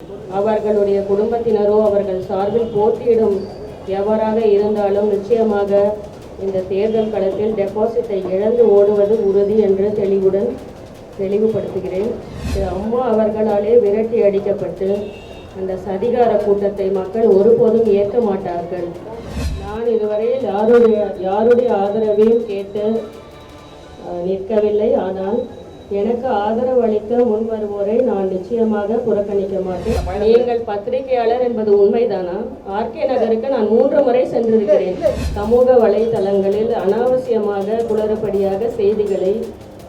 அவர்களுடைய குடும்பத்தினரோ அவர்கள் சார்பில் போட்டியிடும் எவராக இருந்தாலும் நிச்சயமாக இந்த தேர்தல் களத்தில் டெபாசிட்டை இழந்து ஓடுவது உறுதி என்று தெளிவுபடுத்துகிறேன். அம்மா அவர்களாலே விரட்டி அடிக்கப்பட்டு அந்த சதிகார கூட்டத்தை மக்கள் ஒருபோதும் ஏற்க மாட்டார்கள். நான் இதுவரையில் யாருடைய ஆதரவையும் கேட்டு நிற்கவில்லை. ஆனால் எனக்கு ஆதரவு அளிக்க முன் வருவோரை நான் நிச்சயமாக புறக்கணிக்க மாட்டேன். நீங்கள் பத்திரிகையாளர் என்பது உண்மைதானா? ஆர்கே நகருக்கு நான் 3 முறை சென்றிருக்கிறேன். சமூக வலைதளங்களில் அனாவசியமாக குளறுபடியாக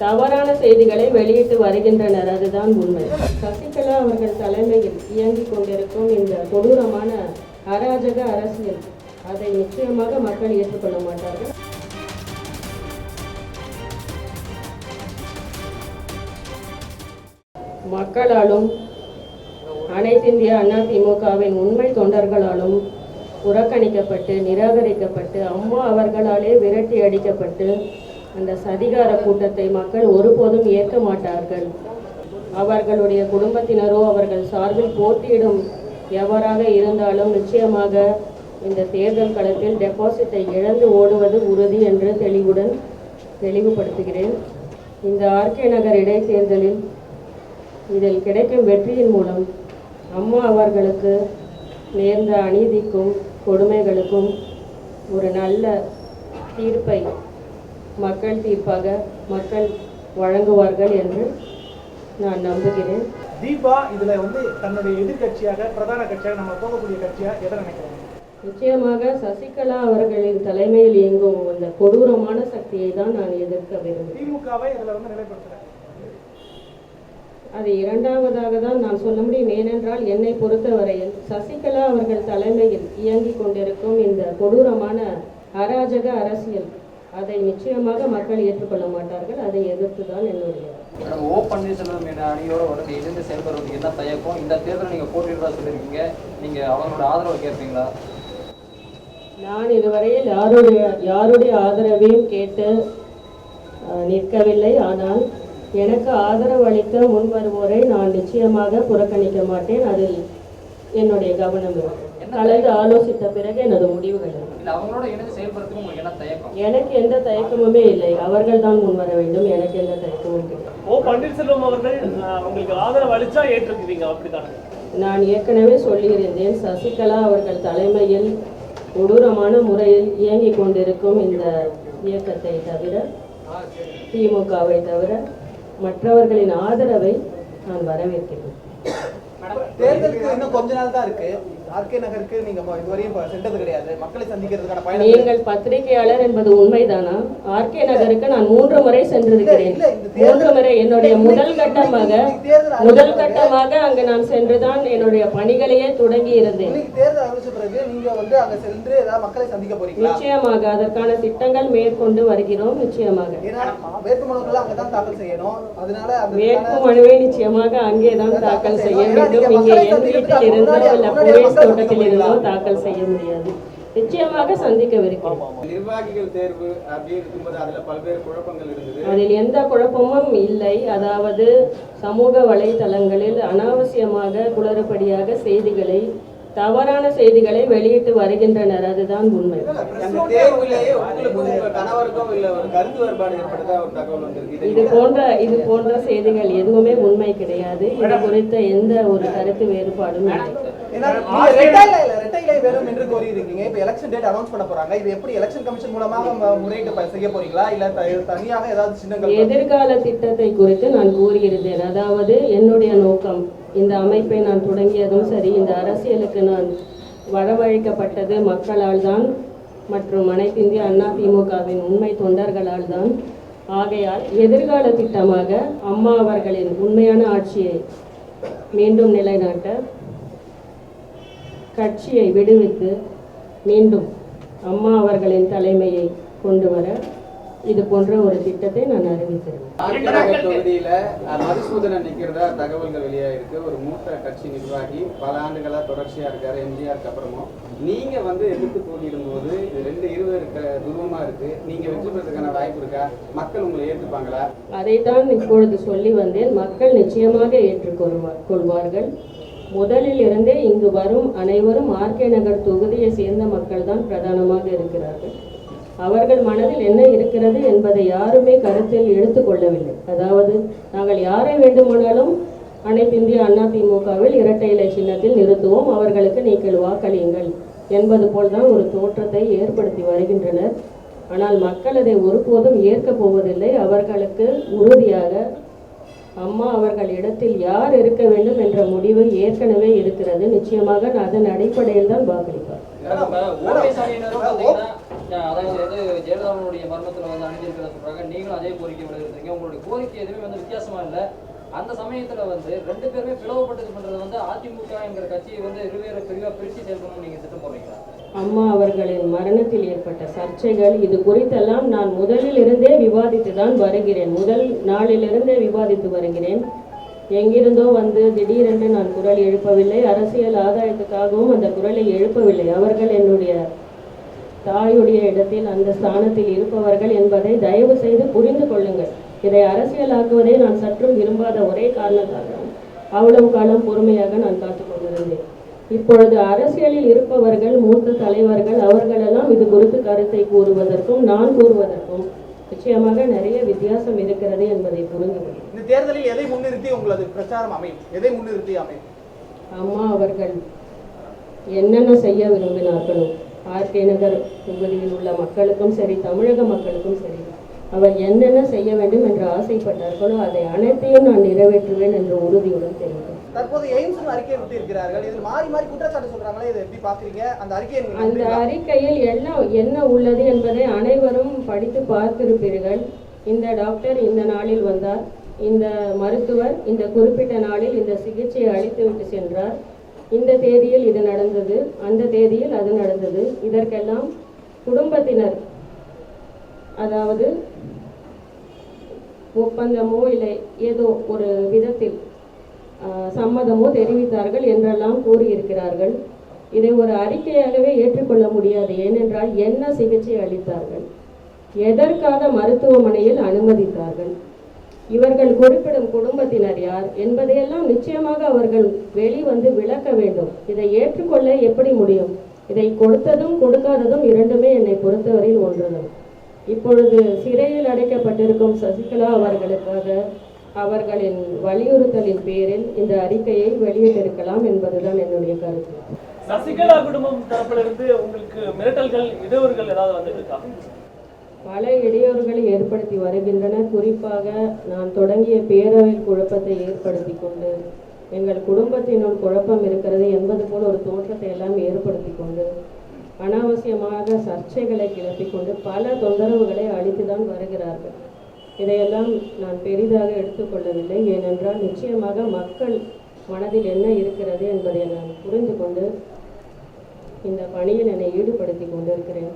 தவறான செய்திகளை வெளியிட்டு வருகின்றனர். அதுதான் உண்மை. சசிகலா அவர்கள் தலைமையில் இயங்கிக் கொண்டிருக்கும் இந்த கொடூரமான அராஜக அரசியல், அதை நிச்சயமாக மக்கள் ஏற்றுக்கொள்ள மாட்டார்கள். மக்களாலும் அனைத்திந்திய அண்ணா திமுகவின் உண்மை தொண்டர்களாலும் புறக்கணிக்கப்பட்டு நிராகரிக்கப்பட்டு அம்மா அவர்களாலே விரட்டி அடிக்கப்பட்டு அந்த சதிகார கூட்டத்தை மக்கள் ஒருபோதும் ஏற்க மாட்டார்கள். அவர்களுடைய குடும்பத்தினரோ அவர்கள் சார்பில் போட்டியிடும் எவராக இருந்தாலும் நிச்சயமாக இந்த தேர்தல் களத்தில் டெபாசிட்டை இழந்து ஓடுவது உறுதி என்று தெளிவுபடுத்துகிறேன். இந்த ஆர்கே நகர் இடைத்தேர்தலில் இதில் கிடைக்கும் வெற்றியின் மூலம் அம்மா அவர்களுக்கு நேர்ந்த அநீதிக்கும் கொடுமைகளுக்கும் ஒரு நல்ல தீர்ப்பை மக்கள் தீர்ப்பாக மக்கள் வழங்குவார்கள் என்று நான் நம்புகிறேன். தீபா இதுல தன்னுடைய எதிர்கட்சியாக பிரதான கட்சியாக நம்ம போகக்கூடிய கட்சியா எதை நினைக்கிறோம்? நிச்சயமாக சசிகலா அவர்களின் தலைமையில் இயங்கும் அந்த கொடூரமான சக்தியை தான் நான் எதிர்க்க விரும்புகிறேன். திமுகவை இதுல நிலைப்படுத்துறேன். அது இரண்டாவதாக தான் நான் சொல்ல முடியும். ஏனென்றால் என்னை பொறுத்தவரையில் சசிகலா அவர்கள் தலைமையில் இயங்கிக் கொண்டிருக்கும் இந்த கொடூரமான அராஜக அரசியல், அதை நிச்சயமாக மக்கள் ஏற்றுக்கொள்ள மாட்டார்கள். அதை எதிர்த்து தான் என்னுடைய ஓ பன்னீர்செல்வம் என்ற அணியோட இணைந்து செயல்படுறதுக்கு என்ன தயக்கம்? இந்த தேர்தலை நீங்க போட்டியிடுறதா சொல்லியிருக்கீங்க, நீங்க அவங்களோட ஆதரவை கேட்பீங்களா? நான் இதுவரையில் யாருடைய ஆதரவையும் கேட்டு நிற்கவில்லை. ஆனால் எனக்கு ஆதரவு அளிக்க முன் வருவோரை நான் நிச்சயமாக புறக்கணிக்க மாட்டேன். அதில் என்னுடைய கவனம் கலந்து ஆலோசித்த பிறகு எனது முடிவுகள். எனக்கு எந்த தயக்கமுமே இல்லை. அவர்கள் தான் முன் வர வேண்டும். எனக்கு எந்த தயக்கமும் இல்லை. ஓ பன்னீர்செல்வம் அவர்கள் உங்களுக்கு ஆதரவு அளிச்சா ஏற்றுக்குவீங்க, அப்படிதான்? நான் ஏற்கனவே சொல்லியிருந்தேன். சசிகலா அவர்கள் தலைமையில் கொடூரமான முறையில் இயங்கிக் கொண்டிருக்கும் இந்த இயக்கத்தை தவிர, திமுகவை தவிர மற்றவர்களின் ஆதரவை நான் வரவேற்கிறேன். தேர்தலுக்கு இன்னும் கொஞ்ச நாள் தான் இருக்கு. ஆர்கே நகருக்கு நீங்க இதுவரையும் சென்றது கிடையாது. மக்களை சந்திக்கிறதுக்கான பயணம். நீங்கள் பத்திரிகையாளர் என்பது உண்மைதானா? ஆர்கே நகருக்கு நான் 3 முறை சென்றிருக்கிறேன். 3 முறை என்னுடைய முதல் கட்டமாக அங்கு நான் சென்றுதான் என்னுடைய பணிகளையே தொடங்கி இருந்தேன். தேர்தல் அறிவிச்ச பிறகு நீங்க அங்க சென்று ஏதாவது மக்களை சந்திக்க போறீங்களா? நிச்சயமாக அதற்கான திட்டங்கள் மேற்கொண்டு வருகிறோம். நிச்சயமாக வேட்புமனுக்களை அங்கதான் தாக்கல் செய்யணும். அதனால வேட்புமனுவை நிச்சயமாக அங்கேதான் தாக்கல் செய்ய வேண்டும். இங்கே என் வீட்டில் இருந்தோ இல்ல போலீஸ் தோட்டத்தில் இருந்தோ தாக்கல் செய்ய முடியாது. நிச்சயமாக சந்திக்கவிருக்கிறோம். நிர்வாகிகள் தேர்வு அப்படி இருக்கும்போது அதுல பல்வேறு குழப்பங்கள் இருந்தது. அதில் எந்த குழப்பமும் இல்லை. அதாவது சமூக வலைதளங்களில் அனாவசியமாக குளறுபடியாக தவறான செய்திகளை வெளியிட்டு வருகின்றனர். அதுதான் உண்மை. இது போன்ற செய்திகள் எதுவுமே உண்மை கிடையாது. இது குறித்த எந்த ஒரு கருத்து வேறுபாடும் இல்லை. எதிர்கால திட்டத்தை குறித்து நான் கூறியிருந்தேன். அதாவது என்னுடைய நோக்கம், இந்த அமைப்பை நான் தொடங்கியதும் சரி, இந்த அரசியலுக்கு நான் வரவழைக்கப்பட்டது மக்களால் தான் மற்றும் அனைத்திந்திய அண்ணா திமுகவின் உண்மை தொண்டர்களால் தான். ஆகையால் எதிர்கால திட்டமாக அம்மா அவர்களின் உண்மையான ஆட்சியை மீண்டும் நிலைநாட்ட, கட்சியை விடுவித்து மீண்டும் அம்மா அவர்களின் தலைமையை கொண்டு வர இது போன்ற ஒரு திட்டத்தை நான் அறிவித்திருக்கேன். தொகுதியில மதுசூதனை நிக்கிறதா தகவல்கள் வெளியாயிருக்கு. ஒரு மூத்த கட்சி நிர்வாகி பல ஆண்டுகளா தொடர்ச்சியா இருக்காரு. எம்ஜிஆருக்கு அப்புறமும் நீங்க எதிர்த்து போட்டியிடும் போது இது 2 இருவர் துருவமா இருக்கு. நீங்க வெற்றி பெறதுக்கான வாய்ப்பு இருக்கா? மக்கள் உங்களை ஏற்றுப்பாங்களா? அதைத்தான் இப்பொழுது சொல்லி வந்தேன். மக்கள் நிச்சயமாக ஏற்றுக்கொள்வார்கள். முதலில் இருந்தே இங்கு வரும் அனைவரும் ஆர்கே நகர் தொகுதியை சேர்ந்த மக்கள் தான் பிரதானமாக இருக்கிறார்கள். அவர்கள் மனதில் என்ன இருக்கிறது என்பதை யாருமே கருத்தில் எடுத்துக்கொள்ளவில்லை. அதாவது நாங்கள் யாரை வேண்டுமானாலும் அனைத்து இந்திய அண்ணா திமுகவில் இரட்டை இலை சின்னத்தில் நிறுத்துவோம், அவர்களுக்கு நீங்கள் வாக்களியுங்கள் என்பது போல்தான் ஒரு தோற்றத்தை ஏற்படுத்தி வருகின்றனர். ஆனால் மக்கள் அதை ஒருபோதும் ஏற்கப் போவதில்லை. அவர்களுக்கு உறுதியாக அம்மா அவர்கள் இடத்தில் யார் இருக்க வேண்டும் என்ற முடிவு ஏற்கனவே இருக்கிறது. நிச்சயமாக அதன் அடிப்படையில் தான் வாக்களிப்பார். ஜெயலலிதாவுடைய மரணத்தில் அணிஞ்சிருக்கிறத சொல்றாங்க, நீங்களும் அதே கோரிக்கை விளைவிக்கிறீங்க. உங்களுடைய கோரிக்கை எதுவுமே வித்தியாசமா இல்லை. அந்த சமயத்துல ரெண்டு பேருமே பிளவுபட்டது பண்றது அதிமுக என்கிற கட்சியை இருவேறு பிரிவா பிரிச்சு சேர்க்கணும்னு நீங்க திட்டம் போடுறீங்களா? அம்மா அவர்களின் மரணத்தில் ஏற்பட்ட சர்ச்சைகள் இது குறித்தெல்லாம் நான் முதலில் இருந்தே விவாதித்து தான் வருகிறேன். முதல் நாளிலிருந்தே விவாதித்து வருகிறேன். எங்கிருந்தோ திடீரென்று நான் குரல் எழுப்பவில்லை. அரசியல் ஆதாயத்துக்காகவும் அந்த குரலை எழுப்பவில்லை. அவர்கள் என்னுடைய தாயுடைய இடத்தில் அந்த ஸ்தானத்தில் இருப்பவர்கள் என்பதை தயவு செய்து புரிந்து கொள்ளுங்கள். இதை அரசியலாக்குவதை நான் சற்றும் விரும்பாத ஒரே காரணத்தாக அவ்வளவு காலம் பொறுமையாக நான் காத்துக் கொண்டிருந்தேன். இப்பொழுது அரசியலில் இருப்பவர்கள், மூத்த தலைவர்கள், அவர்களெல்லாம் இது குறித்து கருத்தை கூறுவதற்கும் நான் கூறுவதற்கும் நிச்சயமாக நிறைய வித்தியாசம் இருக்கிறது என்பதை புரிந்து கொள்ளுங்கள். இந்த தேர்தலில் எதை முன்னிறுத்தி உங்களது பிரச்சாரம் அமையும்? எதை முன்னிறுத்தி அமையும்? அம்மா அவர்கள் என்னென்ன செய்ய விரும்பினார்களோ ஆர்கே நகர் தொகுதியில் உள்ள மக்களுக்கும் சரி, தமிழக மக்களுக்கும் சரி, அவர் என்னென்ன செய்ய வேண்டும் என்று ஆசைப்பட்டார்களோ அதை அனைத்தையும் நான் நிறைவேற்றுவேன் என்ற உறுதியுடன் தெரிவித்தேன். தற்போது எய்ம்ஸ் அறிக்கை விட்டு இருக்கிறார்கள். இதில் மாறி மாறி குற்றச்சாட்டு சொல்றாங்களே, இதை எப்படி பாக்குறீங்க? அந்த அறிக்கையை அந்த அறிக்கையில் என்ன உள்ளது என்பதை அனைவரும் படித்து பார்த்திருப்பீர்கள். இந்த டாக்டர் இந்த நாளில் வந்தார், இந்த மருத்துவர் இந்த குறிப்பிட்ட நாளில் இந்த சிகிச்சையை அளித்துவிட்டு சென்றார், இந்த தேதியில் இது நடந்தது, அந்த தேதியில் அது நடந்தது. இதற்கெல்லாம் குடும்பத்தினர், அதாவது ஒப்பந்தமோ இல்லை ஏதோ ஒரு விதத்தில் சம்மதமோ தெரிவித்தார்கள் என்றெல்லாம் கூறியிருக்கிறார்கள். இதை ஒரு அறிக்கையாகவே ஏற்றுக்கொள்ள முடியாது. ஏனென்றால் என்ன சிகிச்சை அளித்தார்கள், எதற்காக மருத்துவமனையில் அனுமதித்தார்கள், இவர்கள் குறிப்பிடும் குடும்பத்தினர் யார் என்பதையெல்லாம் நிச்சயமாக அவர்கள் விளக்க வேண்டும். இதை ஏற்றுக்கொள்ள எப்படி முடியும்? இதை கொடுத்ததும் கொடுக்காததும் இரண்டுமே என்னை பொறுத்தவரையில் ஒன்றுதான். இப்பொழுது சிறையில் அடைக்கப்பட்டிருக்கும் சசிகலா அவர்களுக்காக அவர்களின் வலியுறுத்தலின் பேரில் இந்த அறிக்கையை வெளியிட்டிருக்கலாம் என்பதுதான் என்னுடைய கருத்து. சசிகலா குடும்பம் தரப்பிலிருந்து உங்களுக்கு மிரட்டல்கள், இடையூறுகள் ஏதாவது வந்துருக்கா? பல இடையூறுகளை ஏற்படுத்தி வருகின்றனர். குறிப்பாக நான் தொடங்கிய பேரவையில் குழப்பத்தை ஏற்படுத்தி கொண்டு, எங்கள் குடும்பத்தினுள் குழப்பம் இருக்கிறது என்பது போல ஒரு தோற்றத்தை எல்லாம் ஏற்படுத்தி கொண்டு, அனாவசியமாக சர்ச்சைகளை கிளப்பிக் கொண்டு பல தொந்தரவுகளை அளித்துதான் வருகிறார்கள். இதையெல்லாம் நான் பெரிதாக எடுத்துக்கொள்ளவில்லை. ஏனென்றால் நிச்சயமாக மக்கள் மனதில் என்ன இருக்கிறது என்பதை நான் புரிந்து கொண்டு இந்த பணியில் என்னை ஈடுபடுத்தி கொண்டிருக்கிறேன்.